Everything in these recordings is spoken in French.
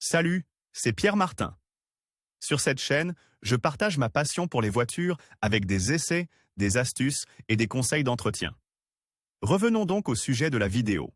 Salut, c'est Pierre Martin. Sur cette chaîne, je partage ma passion pour les voitures avec des essais, des astuces et des conseils d'entretien. Revenons donc au sujet de la vidéo.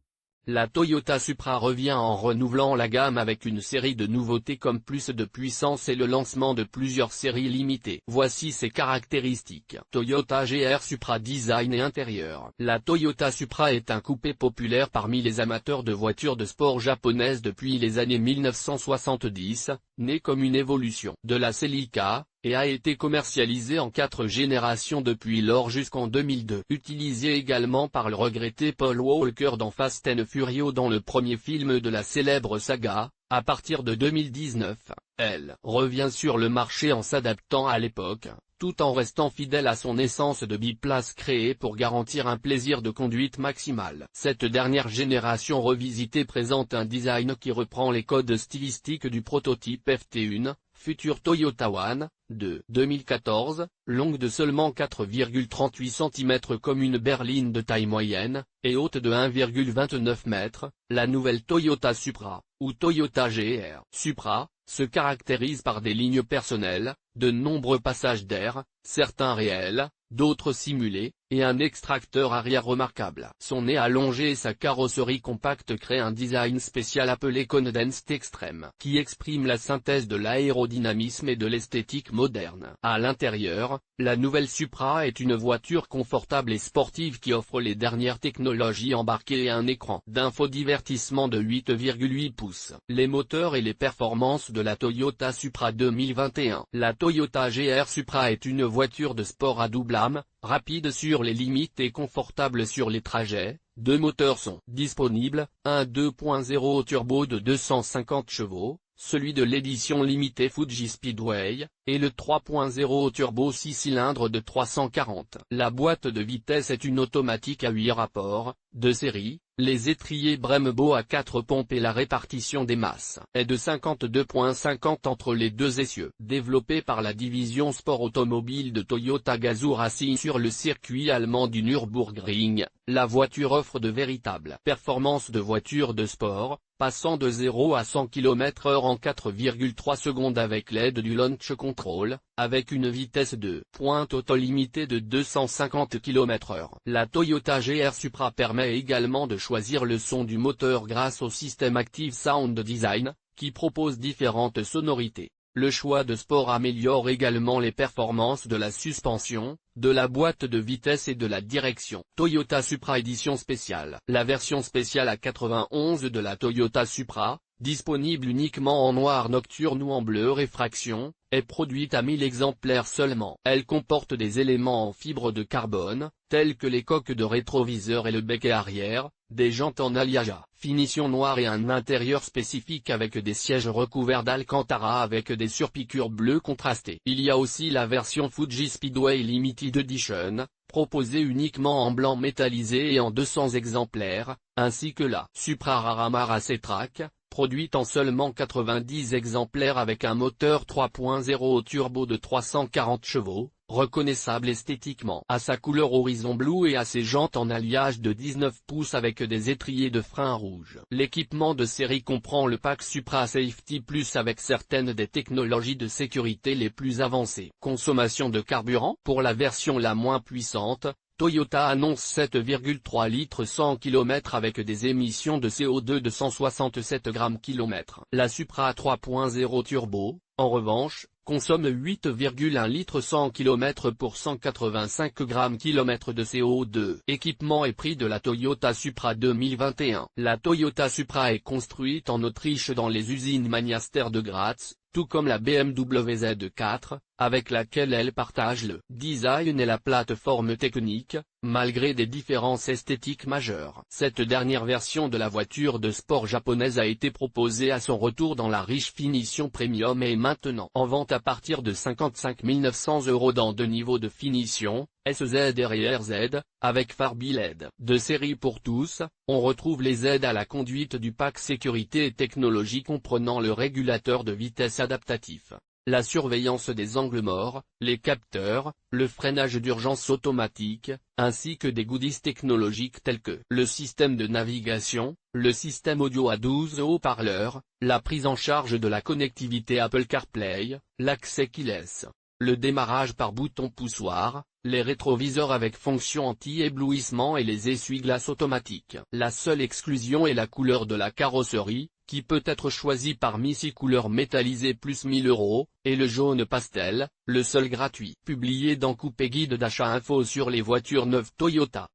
La Toyota Supra revient en renouvelant la gamme avec une série de nouveautés comme plus de puissance et le lancement de plusieurs séries limitées. Voici ses caractéristiques. Toyota GR Supra design et intérieur. La Toyota Supra est un coupé populaire parmi les amateurs de voitures de sport japonaises depuis les années 1970, né comme une évolution de la Celica, et a été commercialisé en 4 générations depuis lors jusqu'en 2002. Utilisé également par le regretté Paul Walker dans Fast and Furious dans le premier film de la célèbre saga, à partir de 2019, elle revient sur le marché en s'adaptant à l'époque, tout en restant fidèle à son essence de biplace créée pour garantir un plaisir de conduite maximal. Cette dernière génération revisitée présente un design qui reprend les codes stylistiques du prototype FT1, futur Toyota One, de 2014, longue de seulement 4,38 cm comme une berline de taille moyenne, et haute de 1,29 m, la nouvelle Toyota Supra, ou Toyota GR Supra, se caractérise par des lignes personnelles, de nombreux passages d'air, certains réels, d'autres simulés, et un extracteur arrière remarquable. Son nez allongé et sa carrosserie compacte créent un design spécial appelé Condensed Extreme, qui exprime la synthèse de l'aérodynamisme et de l'esthétique moderne. À l'intérieur, la nouvelle Supra est une voiture confortable et sportive qui offre les dernières technologies embarquées et un écran d'infodivertissement de 8,8 pouces. Les moteurs et les performances de la Toyota Supra 2021. La Toyota GR Supra est une voiture de sport à double âme, rapide sur les limites et confortable sur les trajets. Deux moteurs sont disponibles, un 2.0 turbo de 250 chevaux, celui de l'édition limitée Fuji Speedway, et le 3.0 turbo 6 cylindres de 340. La boîte de vitesse est une automatique à 8 rapports, de série. Les étriers Brembo à 4 pompes et la répartition des masses est de 52,50 entre les deux essieux. Développée par la division sport automobile de Toyota Gazoo Racing sur le circuit allemand du Nürburgring, la voiture offre de véritables performances de voiture de sport, passant de 0 à 100 km/h en 4,3 secondes avec l'aide du Launch Control, avec une vitesse de pointe auto-limitée de 250 km/h. La Toyota GR Supra permet également de choisir le son du moteur grâce au système Active Sound Design, qui propose différentes sonorités. Le choix de sport améliore également les performances de la suspension, de la boîte de vitesse et de la direction. Toyota Supra édition spéciale. La version spéciale A91 de la Toyota Supra, disponible uniquement en noir nocturne ou en bleu réfraction, est produite à 1000 exemplaires seulement. Elle comporte des éléments en fibre de carbone, tels que les coques de rétroviseur et le becquet arrière, des jantes en alliage à finition noire et un intérieur spécifique avec des sièges recouverts d'Alcantara avec des surpiqûres bleues contrastées. Il y a aussi la version Fuji Speedway Limited Edition, proposée uniquement en blanc métallisé et en 200 exemplaires, ainsi que la Supra Rarama Racetrack, produite en seulement 90 exemplaires avec un moteur 3.0 turbo de 340 chevaux, reconnaissable esthétiquement à sa couleur horizon bleu et à ses jantes en alliage de 19 pouces avec des étriers de frein rouge. L'équipement de série comprend le pack Supra Safety Plus avec certaines des technologies de sécurité les plus avancées. Consommation de carburant. Pour la version la moins puissante, Toyota annonce 7,3 litres 100 km avec des émissions de CO2 de 167 g/km. La Supra 3.0 turbo, en revanche, consomme 8,1 litres 100 km pour 185 g/km de CO2. Équipement et prix de la Toyota Supra 2021. La Toyota Supra est construite en Autriche dans les usines Maniaster de Graz, tout comme la BMW Z4, avec laquelle elle partage le design et la plateforme technique, malgré des différences esthétiques majeures. Cette dernière version de la voiture de sport japonaise a été proposée à son retour dans la riche finition premium et est maintenant en vente à partir de 55 900 € dans 2 niveaux de finition, SZ et RZ, avec phare LED. De série pour tous, on retrouve les aides à la conduite du pack sécurité et technologie comprenant le régulateur de vitesse adaptatif. la surveillance des angles morts, les capteurs, le freinage d'urgence automatique, ainsi que des goodies technologiques tels que le système de navigation, le système audio à 12 haut-parleurs, la prise en charge de la connectivité Apple CarPlay, l'accès keyless, le démarrage par bouton poussoir, les rétroviseurs avec fonction anti-éblouissement et les essuie-glaces automatiques. La seule exclusion est la couleur de la carrosserie, qui peut être choisie parmi 6 couleurs métallisées plus 1000 €, et le jaune pastel, le seul gratuit. Publié dans Coupé Guide d'achat info sur les voitures neuves Toyota.